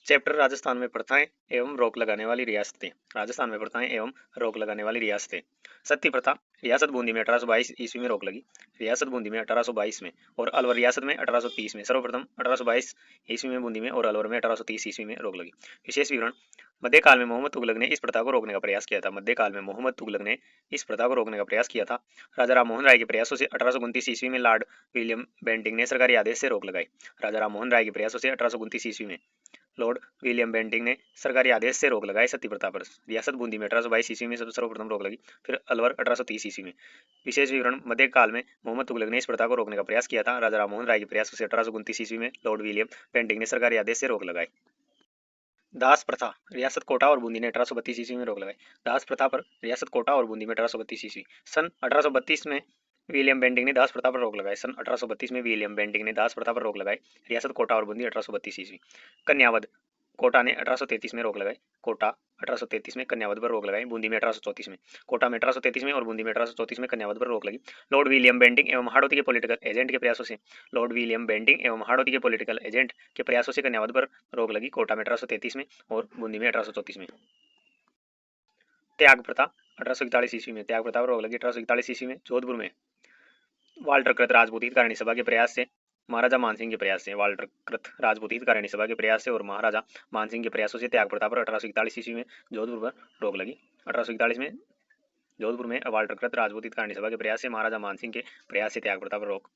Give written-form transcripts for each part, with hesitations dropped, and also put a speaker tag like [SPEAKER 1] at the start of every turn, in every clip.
[SPEAKER 1] Chapter Rajasthan में प्रथाएं एवं रोक लगाने वाली रियासतें। राजस्थान में प्रथाएं एवं रोक लगाने वाली रियासतें। सती प्रथा। रियासत बूंदी में 1822 ईस्वी में रोक लगी। रियासत बूंदी में 1822 में और अलवर रियासत में 1830 में। सर्वप्रथम 1822 ईस्वी में बूंदी में और अलवर में 1830 ईस्वी में रोक लगी। विशेष विवरण। मध्यकाल में मोहम्मद तुगलक ने इस प्रथा को रोकने का प्रयास किया था। मध्यकाल में मोहम्मद तुगलक ने इस प्रथा को रोकने का प्रयास किया था। राजा राम मोहन राय के प्रयासों से 1829 ईस्वी में लॉर्ड विलियम बेंटिंक ने सरकारी आदेश से रोक लगाई। राजा राम मोहन राय के प्रयासों से 1829 ईस्वी में लॉर्ड विलियम बेंटिंक ने सरकारी आदेश से रोक लगाई सती प्रथा पर। रियासत बूंदी में 1822 ईस्वी में सर्वप्रथम रोक लगी, फिर अलवर 1830 ईस्वी में। विशेष विवरण। मध्यकाल में मोहम्मद तुगलक ने इस प्रथा को रोकने का प्रयास किया था। राजा राम मोहन राय के प्रयासों से 1829 ईस्वी में लॉर्ड विलियम बेंटिंक ने सरकारी आदेश से रोक लगाई। दास प्रथा। रियासत कोटा और बूंदी ने 1832 ईस्वी में रोक लगाई। दास प्रथा पर रियासत कोटा और बूंदी में 1832 ईस्वी। सन 1832 में विलियम बेंटिंक ने दास प्रथा पर रोक लगाई। सन 1832 में विलियम बेंटिंक ने दास प्रथा पर रोक लगाई। रियासत कोटा और बूंदी 1832 ईस्वी। कन्यावध। कोटा ने 1833 में रोक लगाई। कोटा 1833 में कन्यावध पर रोक लगाई। बूंदी में 1834 में। कोटा में 1833 में और बूंदी में 1834 में कन्यावध पर रोक लगी। लॉर्ड विलियम बेंटिंक एवं हाड़ौती के पॉलिटिकल एजेंट के प्रयासों से लॉर्ड विलियम बेंटिंक एवं हाड़ौती के पॉलिटिकल एजेंट के प्रयासों से कन्यावध पर रोक लगी। कोटा में 1833 में और बूंदी में 1834 में। त्याग प्रथा। 1841 ईस्वी में त्याग प्रथा पर रोक लगी। 1841 ईस्वी में जोधपुर में वाल्टर कृत राजपूत हितकारिणी सभा के प्रयास से महाराजा मानसिंह के प्रयास से वाल्टर कृत राजपूत हितकारिणी सभा के प्रयास से और महाराजा मानसिंह के प्रयासों से त्याग प्रथा पर 1841 ईस्वी में जोधपुर पर रोक लगी। 1841 में जोधपुर में वाल्टर कृत राजपूत हितकारिणी सभा के प्रयास से महाराजा मानसिंह के प्रयास से त्याग प्रथा पर रोक।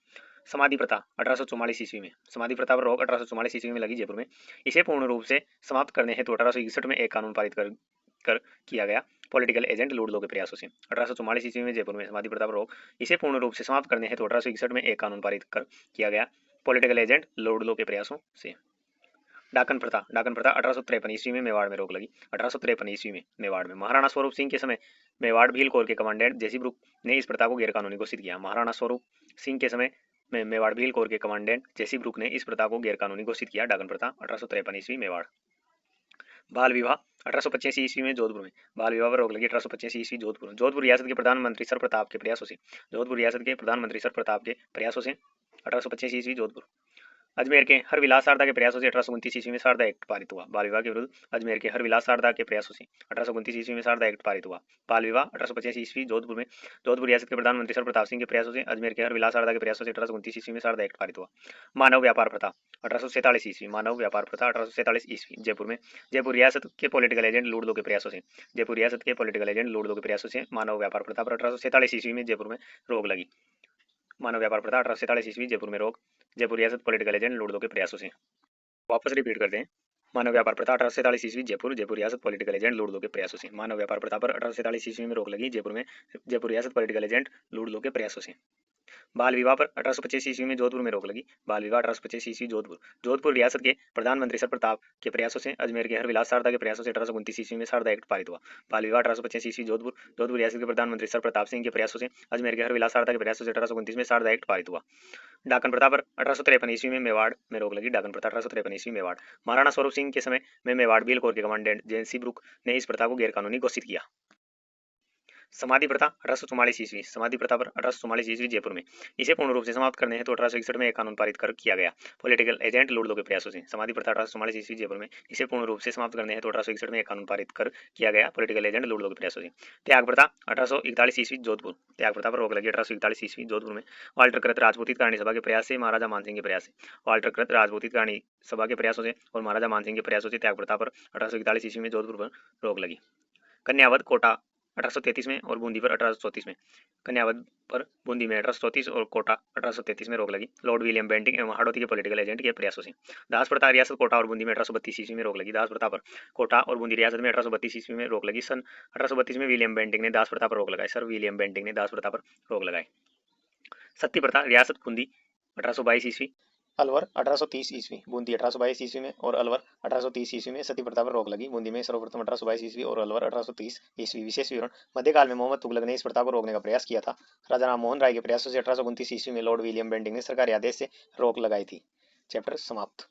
[SPEAKER 1] समाधि प्रथा 1844 ईस्वी में। समाधि प्रथा पर रोक 1844 ईस्वी में लगी जयपुर में। इसे पूर्ण रूप से समाप्त करने हेतु 1861 में एक कानून पारित कर किया गया पॉलिटिकल एजेंट लूट लो के प्रयासों से। 1844 ईस्वी में जयपुर में समाधि प्रथा पर रोक। इसे पूर्ण रूप से समाप्त करने हेतु 1861 में एक कानून पारित कर किया गया पॉलिटिकल एजेंट लूट लो के प्रयासों से। डाकन प्रथा। डाकन प्रथा 1853 ईस्वी में मेवाड़ में रोक लगी। 1853 ईस्वी में मेवाड़ में महाराणा स्वरूप सिंह के समय मेवाड़ भील कोर के कमांडेंट जेसी ब्रुक ने इस प्रथा को गैरकानूनी घोषित किया। महाराणा स्वरूप सिंह के समय में मेवाड़ भील कोर के कमांडेंट जेसी ब्रुक ने इस प्रथा को गैरकानूनी घोषित किया। डाकन प्रथा 1853 ईस्वी मेवाड़। बाल विवाह 1885 ईस्वी में जोधपुर में बाल विवाह पर रोक लगी। 1885 ईस्वी जोधपुर। जोधपुर रियासत के प्रधानमंत्री सर प्रताप के प्रयासों से जोधपुर रियासत के प्रधानमंत्री सर प्रताप के प्रयासों से 1885 ईस्वी जोधपुर। अजमेर के हरविलास शारदा के प्रयासों से 1829 ईस्वी में शारदा एक्ट पारित हुआ। बाल विवाह के विरुद्ध अजमेर के हरविलास शारदा के प्रयासों से 1829 ईस्वी में शारदा एक्ट पारित हुआ। बाल विवाह 1885 ईस्वी जोधपुर में जोधपुर रियासत के प्रधानमंत्री सर प्रताप सिंह के प्रयासों से अजमेर के हरविलास शारदा के प्रयासों से 1829 ईस्वी में शारदा एक्ट पारित हुआ। मानव व्यापार प्रथा 1847 ईस्वी। मानव व्यापार प्रथा 1847 ईस्वी जयपुर में जयपुर रियासत के पॉलिटिकल एजेंट लूट लो के प्रयासों से जयपुर रियासत के पॉलिटिकल एजेंट लूट लो के प्रयासों से मानव व्यापार प्रथा पर 1847 ईस्वी में जयपुर में रोक लगी। मानव व्यापार प्रथा 1847 ईस्वी जयपुर में रोक। जयपुर रियासत पॉलिटिकल एजेंट लूट लो के प्रयासों से। वापस रिपीट करते हैं। मानव व्यापार प्रथा 1847 ईस्वी जयपुर जयपुर रियासत पॉलिटिकल एजेंट लूट लो के प्रयासों से। मानव व्यापार प्रथा पर 1847 ईस्वी में रोक लगी जयपुर में जयपुर रियासत पॉलिटिकल एजेंट लूट लो के प्रयासों से। बाल विवाह पर 1825 ईस्वी में जोधपुर में रोक लगी। बाल विवाह 1825 ईस्वी जोधपुर। जोधपुर रियासत के प्रधानमंत्री सर प्रताप के प्रयासों से अजमेर के हरविलास शारदा के प्रयासों से 1829 ईस्वी में शारदा एक्ट पारित हुआ। बाल विवाह 1825 ईस्वी जोधपुर। जोधपुर रियासत के प्रधानमंत्री सर प्रताप सिंह के प्रयासों से अजमेर के हरविलास शारदा के प्रयासों से 1829 में शारदा एक्ट पारित हुआ। डाकन प्रथा पर 1853 ईस्वी में मेवाड़ में रोक लगी। डाकन प्रथा 1853 ईस्वी मेवाड़। महाराणा स्वरूप सिंह के समय में मेवाड़ भील कोर के कमांडेंट जेसी ब्रुक ने इस प्रथा को गैरकानूनी घोषित किया। समाधि प्रथा 1844 ईस्वी। समाधि प्रथा पर 1844 ईस्वी जयपुर में। इसे पूर्ण रूप से समाप्त करने हेतु 1861 में एक कानून पारित कर किया गया पॉलिटिकल एजेंट लूट लो के प्रयासों से। समाधि प्रथा 1844 ईस्वी जयपुर में। इसे पूर्ण रूप से समाप्त करने हेतु 1861 में एक कानून पारित कर किया गया पॉलिटिकल एजेंट लूट लो के प्रयासों से। त्याग प्रथा 1841 ईस्वी जोधपुर। त्याग प्रथा पर रोक लगी 1841 ईस्वी जोधपुर में वाल्टर कृत राजपूत हितकारिणी सभा के प्रयास से महाराजा मानसिंह के प्रयास से। वाल्टर कृत राजपूत हितकारिणी सभा के प्रयासों से और महाराजा मानसिंह के प्रयासों से त्याग प्रथा पर 1841 ईस्वी में जोधपुर पर रोक लगी। कन्यावध कोटा 1833 में और बूंदी पर 1834 में। कन्यावध पर बूंदी में 1834 और कोटा 1833 में रोक लगी लॉर्ड विलियम बेंटिंक एवं हाड़ौती के पॉलिटिकल एजेंट के प्रयासों से। दास प्रथा रियासत कोटा और बूंदी में 1832 ईस्वी में रोक लगी। दास प्रथा पर कोटा और बूंदी रियासत में 1832 ईस्वी में रोक लगी। सन 1832 में विलियम बेंटिंक ने दास प्रथा पर रोक लगाई। सर विलियम बेंटिंक ने दास प्रथा पर रोक लगाई। सती प्रथा रियासत बूंदी 1822 ईस्वी। अलवर 1830 ईस्वी। बूंदी 1822 ईस्वी में और अलवर 1830 ईस्वी में सती प्रथा पर रोक लगी। बूंदी में सर्वप्रथम 1822 ईस्वी और अलवर 1830 ईस्वी। विशेष विवरण। मध्यकाल में मोहम्मद तुगलक ने इस प्रथा को रोकने का प्रयास किया था। राजा राम मोहन राय के प्रयासों से 1829 ईस्वी में लॉर्ड विलियम बेंटिंक ने सरकारी आदेश से रोक लगाई थी। चैप्टर समाप्त।